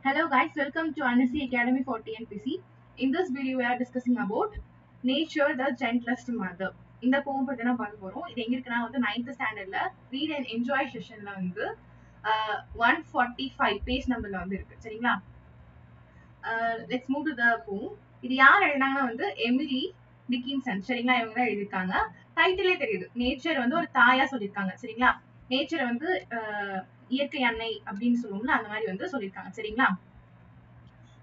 Hello guys, welcome to NSC Academy for TNPC. In this video, we are discussing about nature, the gentlest mother. இந்த போம் பத்தி தான் பார்க்க போறோம். இது எங்க இருக்குன்னா வந்து 9th ஸ்டாண்டர்ட்ல ரீட் அண்ட் என்ஜாய் செஷன்ல வந்து 145 பேஜ் நம்பர்ல வந்து இருக்கு. சரிங்களா? லெட்ஸ் மூவ் டு த போம். இது யார் எழுதினாங்கன்னா வந்து எமிலி டிக்கின்சன். சரிங்களா? இவங்க தான் எழுதிருக்காங்க. டைட்டிலே தெரியுது. நேச்சர் வந்து ஒரு தாயா சொல்லியிருக்காங்க. சரிங்களா? நேச்சர் வந்து இயற்கை அன்னை அப்படின்னு சொல்லுவோம்ல அந்த மாதிரி வந்து சொல்லியிருக்காங்க. சரிங்களா?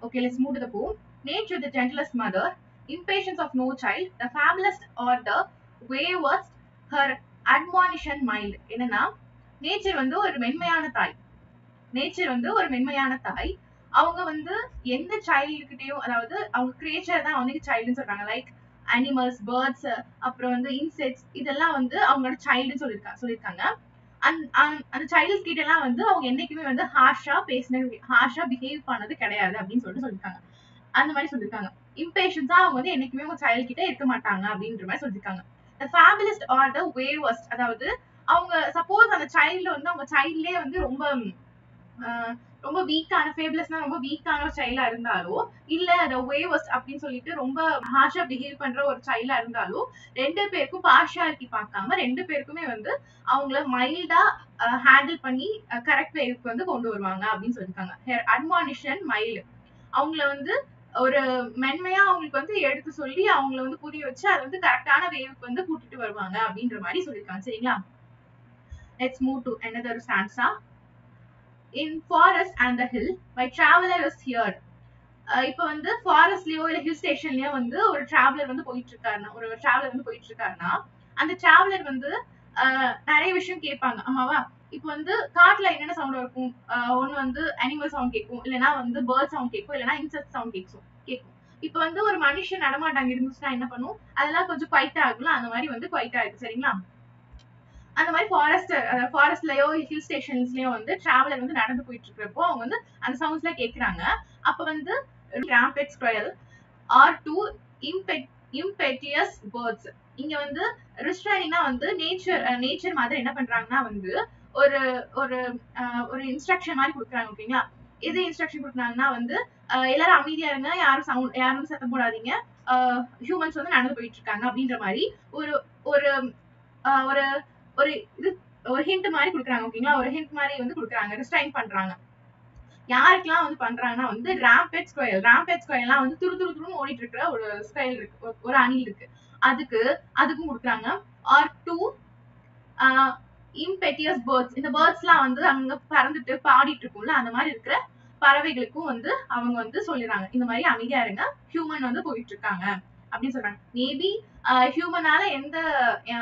Okay, let's move to the poem. Nature, the gentlest mother, impatience of no child, the fabulous or the waywardest, her admonition mild. என்னன்னா நேச்சர் வந்து ஒரு மென்மையான தாய். நேச்சர் வந்து ஒரு மென்மையான தாய். அவங்க வந்து எந்த சைல்டுகிட்டயும், அதாவது அவங்க கிரியேச்சர் தான் அவங்களுக்கு சைல்டுன்னு சொல்றாங்க. லைக் அனிமல்ஸ், பேர்ட்ஸ், அப்புறம் வந்து இன்செக்ட்ஸ், இதெல்லாம் வந்து அவங்களோட சைல்டுன்னு சொல்லியிருக்காங்க. அந்த சைல்டு கிட்ட எல்லாம் வந்து அவங்க என்னைக்குமே வந்து ஹார்ஷா பிஹேவ் பண்ணது கிடையாது அப்படின்னு சொல்லியிருக்காங்க. அந்த மாதிரி சொல்லியிருக்காங்க. இம்பேஷன்ஸா அவங்க வந்து என்னைக்குமே அவங்க சைல்டு கிட்ட இருக்க மாட்டாங்க அப்படின்ற மாதிரி சொல்லியிருக்காங்க. The fabulous or the waywardest, அதாவது அவங்க சப்போஸ் அந்த சைல்டு வந்து அவங்க சைல்ட்லயே வந்து ரொம்ப வீக்கான ஃபேபிளஸ்னா ரொம்ப வீக்கான ஒரு சைல்டா இருந்தாலோ, இல்ல அந்த வேவர்ஸ்ட் அப்படின்னு சொல்லிட்டு ரொம்ப ஹார்ஷா பிஹேவ் பண்ற ஒரு சைல்டா இருந்தாலோ, ரெண்டு பேருக்கும் பார்ஷியாலிட்டி பார்க்காம ரெண்டு பேருக்குமே வந்து அவங்கள மைல்டா ஹேண்டில் பண்ணி கரெக்ட் வேவுக்கு வந்து கொண்டு வருவாங்க அப்படின்னு சொல்லியிருக்காங்க. அட்மானிஷன் மைல்டு, அவங்கள வந்து ஒரு மென்மையா அவங்களுக்கு வந்து எடுத்து சொல்லி அவங்கள வந்து புரிய வச்சு அதை வந்து கரெக்டான வேவுக்கு வந்து கூட்டிட்டு வருவாங்க அப்படின்ற மாதிரி சொல்லியிருக்காங்க. சரிங்களா? Let's move to another stanza. In forest and the hill, my traveler is here. இப்ப வந்து ஃபாரஸ்ட்லயோ இல்ல ஹில் ஸ்டேஷன்லயோ வந்து ஒரு டிராவலர் வந்து போயிட்டு இருக்காருன்னா அந்த டிராவலர் வந்து நிறைய விஷயம் கேட்பாங்க. ஆமாவா? இப்ப வந்து காட்டுல என்னென்ன சவுண்ட் இருக்கும்? ஒண்ணு வந்து அனிமல் சவுண்ட் கேட்கும், இல்லைன்னா வந்து பேர்ட் சவுண்ட் கேட்கும், இல்லைன்னா இன்செக்ட் சவுண்ட் கேட்கும். இப்ப வந்து ஒரு மனுஷன் நடமாட்டாங்க இருந்துச்சுன்னா என்ன பண்ணும்? அதெல்லாம் கொஞ்சம் குவைட்டா இருக்கும்ல, அந்த மாதிரி வந்து குவைட்டா இருக்கு. சரிங்களா? அந்த மாதிரி ஃபாரஸ்ட்லயோ ஹில் ஸ்டேஷன்ஸ்லயோ வந்து டிராவலர் வந்து நடந்து போயிட்டு இருக்கிறப்போ அவங்க வந்து அந்த சவுண்ட்ஸ்ல கேக்குறாங்க. அப்ப வந்து rampant squirrel or two impetuous birds. இங்க வந்து ரிஸ்ட்ரைனிங்னா வந்து நேச்சர் மாதிரி என்ன பண்றாங்கன்னா வந்து ஒரு ஒரு ஒரு இன்ஸ்ட்ரக்ஷன் மாதிரி கொடுக்குறாங்க. ஓகேங்களா? எது இன்ஸ்ட்ரக்ஷன் கொடுக்குறாங்கன்னா வந்து எல்லாரும் அமைதியா இருங்க, யாரும் சத்தம் போடாதீங்க, ஹியூமன்ஸ் வந்து நடந்து போயிட்டு இருக்காங்க அப்படின்ற மாதிரி ஒரு ஒரு ஒரு ஒரு இது ஒரு ஹிண்ட் மாதிரி கொடுக்குறாங்க. ஓகேங்களா? ஒரு ஹிண்ட் மாதிரி வந்து கொடுக்குறாங்க, ரிஸ்ட்ரைன் பண்றாங்க. யாருக்கெல்லாம் வந்து பண்றாங்கன்னா வந்து ராம்பேட் ஸ்கொயர்லாம் வந்து துருன்னு ஓடிட்டு இருக்கிற ஒரு ஸ்கொயர் இருக்கு, ஒரு அணில் இருக்கு, அதுக்கும் கொடுக்குறாங்க. ஆர் டூ இம்பெட்டியஸ் பேர்ட்ஸ், இந்த பேர்ட்ஸ் எல்லாம் வந்து அங்க பறந்துட்டு பாடிட்டு இருக்கும்ல, அந்த மாதிரி இருக்கிற பறவைகளுக்கும் வந்து அவங்க வந்து சொல்லிடுறாங்க, இந்த மாதிரி அமைதியா இருங்க, ஹியூமன் வந்து போயிட்டு இருக்காங்க அப்படின்னு சொல்றாங்க. மேபி ஹியூமனால எந்த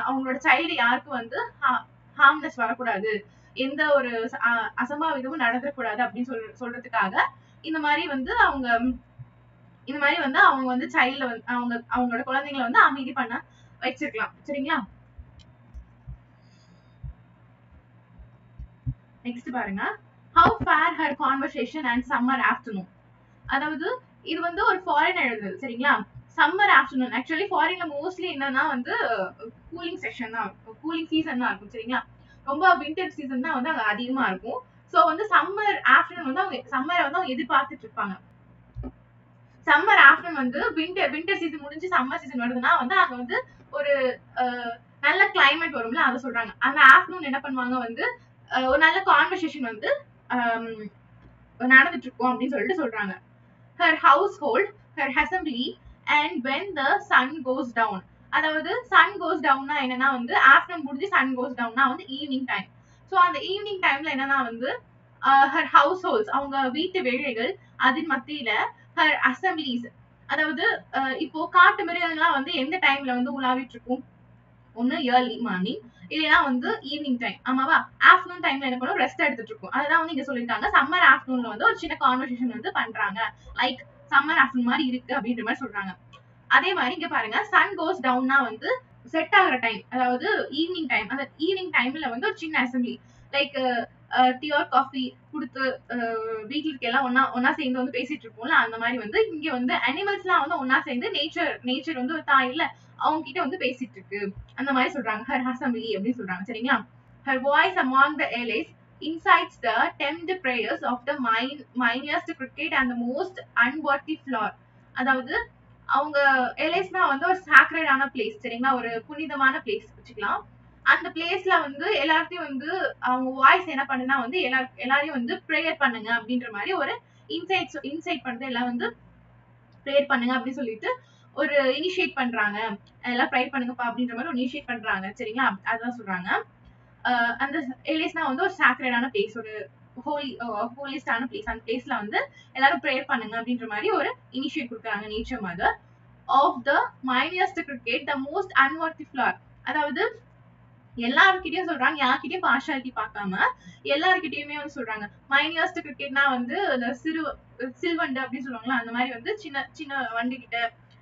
அவங்களோட சைல்டு யாருக்கும் வந்து ஹார்ம்னஸ் வரக்கூடாது, எந்த ஒரு அசம்பாவிதமும் நடந்துடக்கூடாது அப்படின்னு சொல்றதுக்காக இந்த மாதிரி வந்து அவங்க வந்து சைல்ட்ல வந்து அவங்களோட குழந்தைங்களை வந்து அமைதி பண்ண வச்சிருக்கலாம். சரிங்களா? நெக்ஸ்ட் பாருங்க. How fair her conversation and summer afternoon. அதாவது இது வந்து ஒரு ஃபாரின் எழுதுது. சரிங்களா? Summer afternoon. ஆக்சுவலி ஃபாரின்ல மோஸ்ட்லி என்னன்னா வந்து கூலிங் சீசன் தான் இருக்கும். சரிங்களா? ரொம்ப வின்டர் சீசன் தான் வந்து அங்க அதிகமா இருக்கும். சோ வந்து சம்மர் ஆஃப்டர்நூன் வந்து அவங்க சம்மரை வந்து அவங்க எதிர்பார்த்துட்டு இருப்பாங்க. சம்மர் ஆஃப்டர்நூன் வந்து வின்டர் சீசன் முடிஞ்சு சம்மர் சீசன் வருதுன்னா வந்து அங்க வந்து ஒரு நல்ல கிளைமேட் வரும்ல, அதை சொல்றாங்க. அந்த ஆஃப்டர்நூன் என்ன பண்ணுவாங்க வந்து ஒரு நல்ல கான்வர்சேஷன் வந்து நடந்துட்டு இருக்கும் அப்படின்னு சொல்றாங்க. Her household, her assembly, and when the sun goes down. அதாவது sun goes downனா என்னன்னா வந்து ஆஃப்டர்நூன் முடிஞ்சு sun goes downனா வந்து ஈவினிங் டைம். ஸோ அந்த ஈவினிங் டைம்ல என்னன்னா வந்து her households, அவங்க வீட்டு வேலைகள், அதன் மத்தியில her assemblies, அதாவது இப்போ காட்டு மிருகங்கள்லாம் வந்து எந்த டைம்ல வந்து உலாவிட்டு இருக்கும்? ஒண்ணு ஏர்லி மார்னிங், இல்லைன்னா வந்து ஈவினிங் டைம். ஆமாவா? ஆஃப்டர்நூன் டைம்ல என்ன பண்ணும்? ரெஸ்ட் எடுத்துட்டு இருக்கும். அதுதான் வந்து இங்க சொல்லியிருக்காங்க. சம்மர் ஆஃப்டர்நூன்ல வந்து ஒரு சின்ன கான்வர்சேஷன் வந்து பண்றாங்க, லைக் சம்மர் ஆஃப்டர்நூன் மாதிரி இருக்கு அப்படின்ற மாதிரி சொல்றாங்க. அதே மாதிரி இங்க பாருங்க, சன் கோஸ் டவுன்னா வந்து செட் ஆகுற டைம், அதாவது ஈவினிங் டைம். அந்த ஈவினிங் டைம்ல வந்து ஒரு சின்ன assembly, like tea R coffee கொடுத்து வீட்டுல இருக்க எல்லாம் ஒன்னா சேர்ந்து வந்து பேசிட்டு இருப்போம்ல, அந்த மாதிரி வந்து இங்க வந்து அனிமல்ஸ் எல்லாம் வந்து ஒன்னா சேர்ந்து நேச்சர் வந்து ஒரு தாய் இல்ல, அவங்க கிட்ட வந்து பேசிட்டு இருக்கு, அந்த மாதிரி சொல்றாங்க. ஹர் அசம்பிளி அப்படின்னு சொல்றாங்க. சரிங்களா? Her voice among the allies incites the tempt prayers of the mightiest cricket and the most unworthy floor. அதாவது அவங்க எலேஸ்னா வந்து ஒரு சாக்ரடான பிளேஸ் சரிங்களா, ஒரு புனிதமான பிளேஸ் வச்சுக்கலாம். அந்த பிளேஸ்ல வந்து எல்லாத்தையும் வந்து அவங்க வாய்ஸ் என்ன பண்ணுனா வந்து எல்லாரையும் வந்து ப்ரேயர் பண்ணுங்க அப்படின்ற மாதிரி ஒரு இன்சைட் பண்ணுறது எல்லாம் வந்து ப்ரேயர் பண்ணுங்க அப்படின்னு சொல்லிட்டு ஒரு இனிஷியேட் பண்றாங்க. எல்லாம் ப்ரே பண்ணுங்கப்பா அப்படின்ற மாதிரி ஒரு இனிஷியேட் பண்றாங்க சரிங்களா. அதான் சொல்றாங்க. அந்த எலேஸ்னா வந்து ஒரு சாக்ரடான பிளேஸ், ஒரு ஹோலிஸ்டான பிளேஸ். அந்த பிளேஸ்ல வந்து எல்லாரும் ப்ரேயர் பண்ணுங்க அப்படின்ற மாதிரி ஒரு இனிஷியேட் கொடுக்குறாங்க nature mother. Of the minutest cricket the most unworthy flower. அதாவது எல்லாருக்கிட்டையும் சொல்றாங்க, யார்கிட்டயும் பார்ஷாலிட்டி பார்க்காம எல்லாருக்கிட்டையுமே வந்து சொல்றாங்க. மைனியஸ்ட் கிரிக்கெட்னா வந்து இந்த சில்வண்டு அப்படின்னு சொல்லுவாங்களா, அந்த மாதிரி வந்து சின்ன சின்ன வண்டி கிட்ட.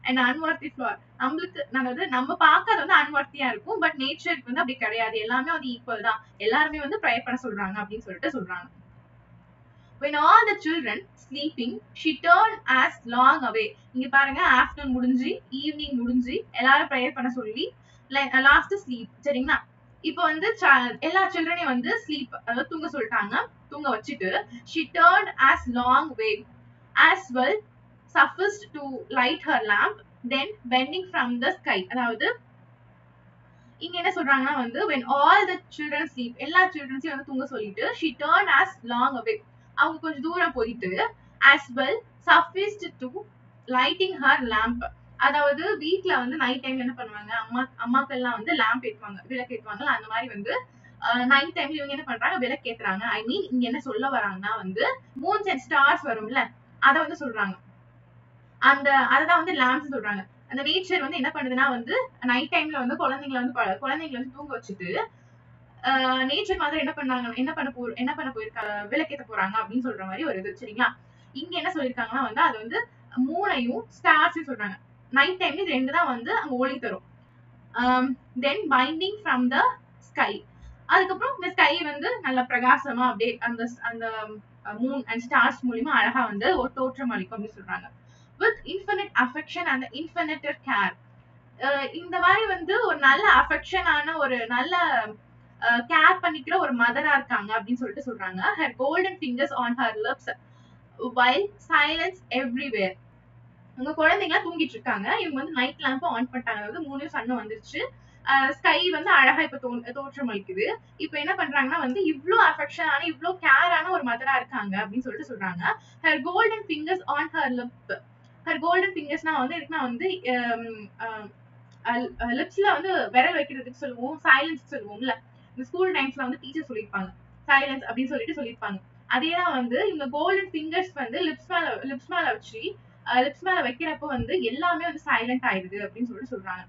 அண்ட் அன்வர்த்தி ஃபிளார் நம்மளுக்கு அதாவது நம்ம பார்க்கறது வந்து அன்வர்த்தியா இருக்கும், பட் நேச்சருக்கு வந்து அப்படி கிடையாது, எல்லாமே வந்து ஈக்குவல் தான், எல்லாருமே வந்து ப்ரேயர் பண்ண சொல்றாங்க அப்படின்னு சொல்லிட்டு சொல்றாங்க. When all the children sleeping, she turned as long away. இங்க பாருங்க, ஆஃப்டர்நூன் முடிஞ்சு ஈவினிங் முடிஞ்சு எல்லாரும் ப்ரேயர் பண்ண சொல்லி லாஸ்ட் ஸ்லீப் சரிங்களா. இப்போ வந்து எல்லா சில்ட்ரனையும் வந்து ஸ்லீப் அதாவது தூங்க சொல்லிட்டாங்க. தூங்க வச்சுட்டு she turned as long way as well sufficed to light her lamp, then bending from the sky. அதாவது இங்க என்ன சொல்றாங்கன்னா வந்து when all the children sleep, எல்லா சில்ட்ரன்ஸையும் வந்து தூங்க சொல்லிட்டு she turned as long away, அவங்க கொஞ்சம் தூரம் போயிட்டு as well sufficed to lighting her lamp. அதாவது வீட்டுல வந்து நைட் டைம்ல என்ன பண்ணுவாங்க, அம்மாக்கள் எல்லாம் வந்து லேம்ப் ஏற்றுவாங்க, விளக்கு ஏற்றுவாங்க. அந்த மாதிரி வந்து நைட் டைம்ல இவங்க என்ன பண்றாங்க, விளக்கு ஏத்துறாங்க. ஐ மீன் இங்க என்ன சொல்ல வராங்கன்னா வந்து மூன்ஸ் அண்ட் ஸ்டார்ஸ் வரும்ல, அதை வந்து சொல்றாங்க. அததான் வந்து லேம்ப்ஸ் சொல்றாங்க. அந்த நேச்சர் வந்து என்ன பண்ணுதுன்னா வந்து நைட் டைம்ல வந்து குழந்தைங்களை வந்து தூங்க வச்சுட்டு நேச்சர் மாதிரி என்ன பண்ண போயிருக்காங்க, விளக்கேற்ற போறாங்க அப்படின்னு சொல்ற மாதிரி ஒரு இது சரிங்களா. இங்க என்ன சொல்லிருக்காங்கன்னா வந்து அது வந்து மூணையும் ஸ்டார்ஸ் சொல்றாங்க. நைட் டைம்ல இது ரெண்டு தான் வந்து அங்க ஒளி தரும். தென் பைண்டிங் ஃப்ரம் த ஸ்கை, அதுக்கப்புறம் இந்த ஸ்கை வந்து நல்ல பிரகாசமா அப்படியே அந்த அந்த மூன் அண்ட் ஸ்டார்ஸ் மூலியமா அழகா வந்து ஒரு தோற்றம் அளிக்கும் அப்படின்னு சொல்றாங்க. With infinite affection and infinite care. இந்த மாதிரி வந்து ஒரு நல்ல அஃபெக்ஷனான ஒரு நல்ல கேர் பண்ணிக்கிற ஒரு மதரா இருக்காங்க அப்படின்னு சொல்லிட்டு சொல்றாங்க. her golden fingers on her lips while silence everywhere. உங்க குழந்தைங்க தூங்கிட்டு இருக்காங்க, இவங்க வந்து நைட் லேம்ப் ஆன் பண்ணிட்டாங்க. அதாவது 3 சன்னு வந்துருச்சு, ஸ்கை வந்து அழகா இப்ப தோற்றம் அளிக்குது. இப்ப என்ன பண்றாங்கன்னா வந்து இவ்ளோ அஃபெக்ஷனான இவ்ளோ கேரான ஒரு மதரா இருக்காங்க அப்படின்னு சொல்லிட்டு சொல்றாங்க. her golden fingers on her lip. her golden fingersனா வந்து இருக்குன்னா வந்து லிப்ஸ்ல வந்து விரல் வைக்கிறதுக்கு சொல்லுவோம், சைலன்ஸ் சொல்லுவோம்ல. இந்த ஸ்கூல் டைம்ஸ்ல வந்து டீச்சர் சொல்லியிருப்பாங்க சைலன்ஸ் அப்படின்னு சொல்லியிருப்பாங்க. அதேதான் வந்து இந்த கோல்டன் ஃபிங்கர்ஸ் வந்து லிப்ஸ் மேல வச்சு லிப்ஸ் மேல வைக்கிறப்ப வந்து எல்லாமே வந்து சைலண்ட் ஆயிடுது அப்படின்னு சொல்லிட்டு சொல்றாங்க.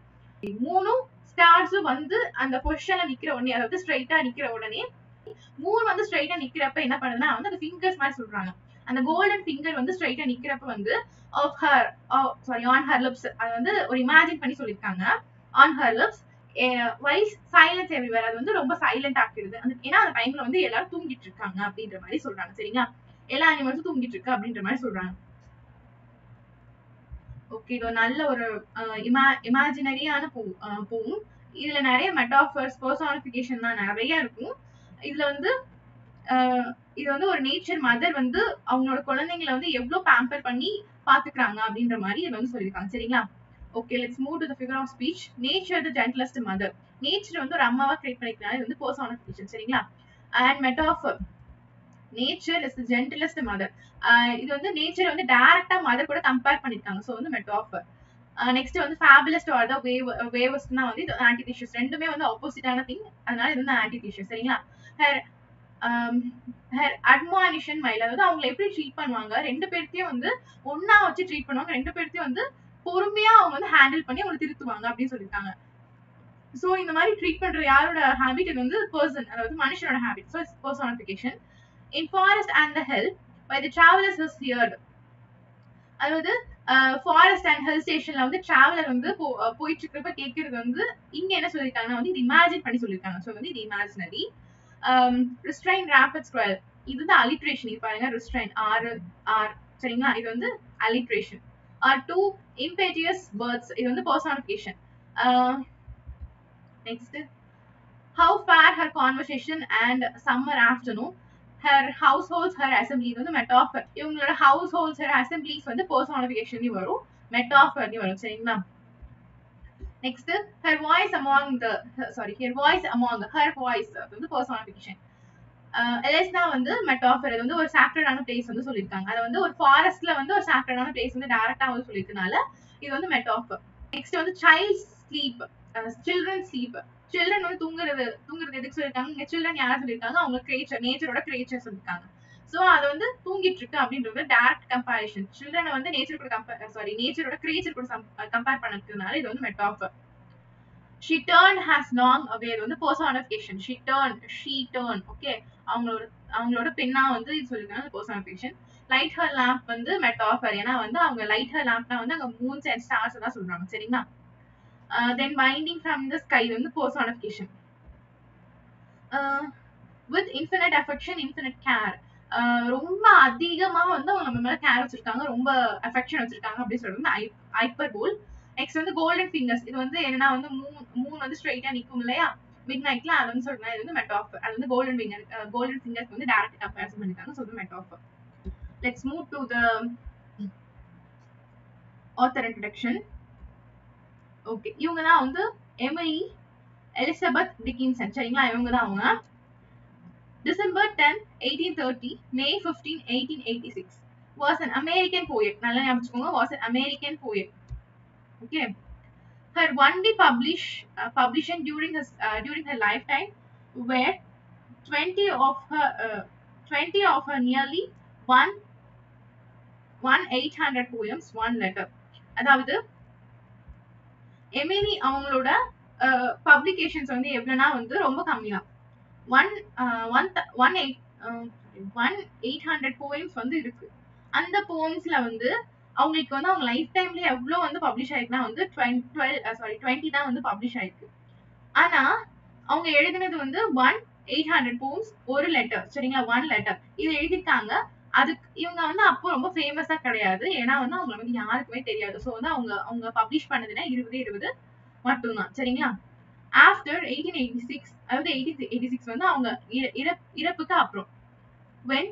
மூணும் ஸ்டார்ஸும் வந்து அந்த பொசிஷன்ல நிக்கிற உடனே, அதாவது ஸ்ட்ரைட்டா நிக்கிற உடனே மூணு வந்து ஸ்ட்ரைட்டா நிக்கிறப்ப என்ன பண்ணுதுன்னா வந்து அந்த ஃபிங்கர்ஸ் மாதிரி சொல்றாங்க. அந்த கோல்டன் ஃபிங்கர் வந்து ஸ்ட்ரைட்டா நிக்கிறப்ப வந்து ஆன் ஹர் லிப்ஸ், அது வந்து ஒரு இமேஜின் பண்ணி சொல்லியிருக்காங்க. On her lips was silence everywhere, அது வந்து ரொம்ப சைலண்ட் ஆக்கிடுது. ஏன்னா அந்த டைம்ல வந்து எல்லாரும் தூங்கிட்டு இருக்காங்க அப்படின்ற மாதிரி சொல்றாங்க சரிங்களா. எல்லா அனிமல்ஸும் தூங்கிட்டு இருக்கு அப்படின்ற மாதிரி சொல்றாங்க. ஓகே, இது நல்ல ஒரு இமேஜினரியான போகும். இதுல நிறைய மெட்டாஃபர்ஸ், பர்சானிஃபிகேஷன் தான் நிறைய இருக்கும். இதுல வந்து இது வந்து ஒரு நேச்சர் மதர் வந்து அவங்களோட குழந்தைங்களை வந்து எவ்வளவு பேம்பர் பண்ணி பாத்துக்கிறாங்க அப்படின்ற மாதிரி இது வந்து சொல்லியிருக்காங்க சரிங்களா. Okay, let's move to the figure of speech. Nature the gentlest mother. Nature வந்து ஒரு அம்மாவா கிரியேட் பண்ணிருக்காங்க, இது வந்து பர்சானிஃபிகேஷன் சரிங்களா. And metaphor, nature is the gentlest mother. இது வந்து நேச்சர் வந்து டைரக்டா மதர் கூட கம்பேர் பண்ணிருக்காங்க, சோ வந்து மெட்டாஃபர். நெக்ஸ்ட் வந்து ஃபேபுலஸ் ஆர் தி வேவஸ்ட்னா வந்து இது ஆன்டிதீசியஸ். ரெண்டுமே வந்து ஆப்போசிட்டான திங், அதனால இது வந்து ஆன்டிதீசியஸ் சரிங்களா. அட்மானிஷன் மைல், அதாவது அவங்களை எப்படி ட்ரீட் பண்ணுவாங்க, ரெண்டு பேர்த்தையும் வந்து ஒன்னா வச்சு ட்ரீட் பண்ணுவாங்க, ரெண்டு பேர்த்தையும் வந்து பொறுமையா அவங்க வந்து ஹேண்டில் பண்ணி அவங்க திருத்துவாங்க அப்படின்னு சொல்லியிருக்காங்க. சோ இந்த மாதிரி ட்ரீட் பண்ற யாரோட ஹேபிட், இது வந்து பர்சன், அதாவது மனுஷனோட habit. So it's personification. In forest and the hill by the travellers is heard. அதாவது ஃபாரஸ்ட் அண்ட் ஹில் ஸ்டேஷன்ல வந்து டிராவலர் வந்து போயிட்டு இருக்கிறப்ப கேட்கறது வந்து இங்க என்ன சொல்லியிருக்காங்கன்னா வந்து இது இமேஜின் பண்ணி சொல்லியிருக்காங்க. சோ வந்து இது இமேஜினரி. restrain rapid scroll, இது வந்து alliteration. இது பாருங்க, restrain r சரிங்களா, இது வந்து alliteration. two impetuous birds, இது வந்து personification. Next, how far her conversation and summer afternoon. Her households, her assemblies வந்து metaphor. இவங்களோட households, her assemblies வந்து personification வரும், metaphor வரும். சரிங்களா? Next, her voice among the her voice among her voice வந்து personification. எலெஸ்னா வந்து மெட்டாஃபர். இது வந்து ஒரு சாக்ரெடான பிளேஸ் வந்து சொல்லியிருக்காங்க. அதை வந்து ஒரு ஃபாரஸ்ட்ல வந்து ஒரு சாக்ரெடான பிளேஸ் வந்து டைரக்டா வந்து சொல்லியிருக்கனால இது வந்து மெட்டாஃபர். நெக்ஸ்ட் வந்து child sleep, children sleep. Children வந்து தூங்குறது எதுக்கு சொல்லியிருக்காங்க? இங்க சில்ட்ரன் யாரை சொல்லியிருக்காங்க? அவங்க கிரியேச்சர், நேச்சரோட கிரியேச்சர் சொல்லியிருக்காங்க. சோ அது வந்து தூங்கிட்டு இருக்கு அப்படின்றது டைரக்ட் கம்பேரிஷன். சில்ட்ரனை வந்து நேச்சர் கூட நேச்சரோட கிரியேச்சர் கூட கம்பேர் பண்ணதுனால இது வந்து metaphor. She turned has long away, இது வந்து personification. She turned okay, அவங்களோட பெண்ணா வந்து இது சொல்லிருக்காங்க, personification. Light her lamp வந்து metaphor. ஏன்னா வந்து அவங்க light her lampனா வந்து அங்க moons and stars தான் சொல்றாங்க. சரிங்களா? Then binding from the sky வந்து personification. With infinite affection, infinite care. ரொம்ப அதிகமா வந்து அவங்க நம்ம மேல கேர் வச்சிருக்காங்க, ரொம்ப அஃபெக்ஷன் வச்சிருக்காங்க அப்படின்னு சொல்றது ஹைப்பர்போல். நெக்ஸ்ட் வந்து கோல்டன் ஃபிங்கர்ஸ். இது வந்து என்னன்னா வந்து மூன் வந்து ஸ்ட்ரைட்டா நிக்கும் இல்லையா மிட் நைட்ல, அது வந்து சொல்றேன் இது வந்து மெட்டாஃபர். அது வந்து கோல்டன் ஃபிங்கர்ஸ் வந்து டைரக்ட் கம்பேரிசன் பண்ணிருக்காங்க, சொல்றது metaphor. Let's move to the author introduction. Okay, இவங்க தான் வந்து எமிலி எலிசபெத் டிக்கின்சன். சரிங்களா? இவங்க தான் அவங்க. December 10, 1830, May 15, 1886 was an American poet. நல்லா ஞாபகம் வச்சுக்கோங்க, was an American poet. Okay. Her only publication during her lifetime were 20 of her nearly 1800 poems, one letter. அதாவது எமிலி அவங்களோட பப்ளிகேஷன்ஸ் வந்து எவ்வளவுனா வந்து ரொம்ப கம்மிதான். 1800 போயம்ஸ் வந்து இருக்கு. அந்த போயம்ஸ்ல வந்து அவங்களுக்கு வந்து அவங்க லைஃப் டைம்ல எவ்வளவு வந்து பப்ளிஷ் ஆயிருக்குன்னா வந்து 20 தான் வந்து பப்ளிஷ் ஆயிருக்கு. ஆனா அவங்க எழுதினது வந்து 1800 போயம்ஸ், ஒரு லெட்டர். சரிங்களா? ஒன் லெட்டர் இது எழுதிருக்காங்க. அதுக்கு இவங்க வந்து அப்போ ரொம்ப ஃபேமஸா கிடையாது, ஏன்னா வந்து அவங்க வந்து யாருக்குமே தெரியாது. ஸோ வந்து அவங்க பப்ளிஷ் பண்ணதுன்னா 20 மட்டும்தான். சரிங்களா? ஆஃப்டர் 1886, அதாவது 1886 வந்து அவங்க இறப்புக்கு அப்புறம், when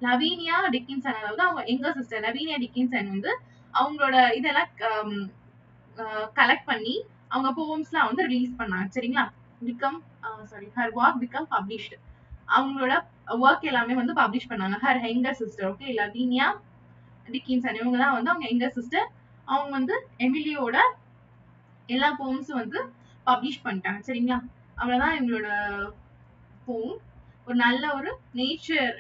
லவீனியா டிக்கின்சன், அதாவது அவங்க எங்க சிஸ்டர் லவீனியா டிக்கின்சன் வந்து அவங்களோட இதெல்லாம் கலெக்ட் பண்ணி அவங்க போம்ஸ்லாம் வந்து ரிலீஸ் பண்ணாங்க. சரிங்களா? her work become published. அவங்களோட ஒர்க் எல்லாமே வந்து பப்ளிஷ் பண்ணாங்க. her younger sister, okay, Lavinia Dickinson இவங்க தான் வந்து அவங்க எங்க சிஸ்டர். அவங்க வந்து எமிலியோட எல்லா போம்ஸும் வந்து பப்ளிஷ் பண்ணிட்டாங்க. சரிங்களா? அவ்வளவுதான் எங்களோட போம். ஒரு நல்ல ஒரு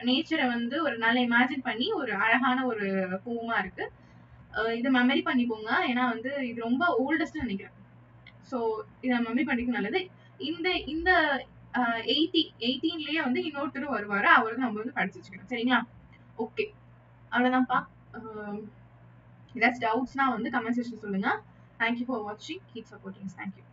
நேச்சரை வந்து ஒரு நல்ல இமேஜின் பண்ணி ஒரு அழகான ஒரு போமா இருக்கு. இதை மெமரி பண்ணிக்கோங்க, ஏன்னா வந்து இது ரொம்ப ஓல்டஸ்ட் நினைக்கிறேன். ஸோ இதை மெமரி பண்ணிக்க நல்லது. இந்த 18லயே வந்து இன்னொருத்தரும் வருவாரு, அவரு நம்ம வந்து படிச்சு வச்சுக்கணும். சரிங்களா? ஓகே, அவ்வளவுதான்ப்பா. ஏதாச்சும் டவுட்ஸ்னா வந்து கமெண்ட் செக்ஷன் சொல்லுங்க. Thank you for watching. Keep supporting us. Thank you.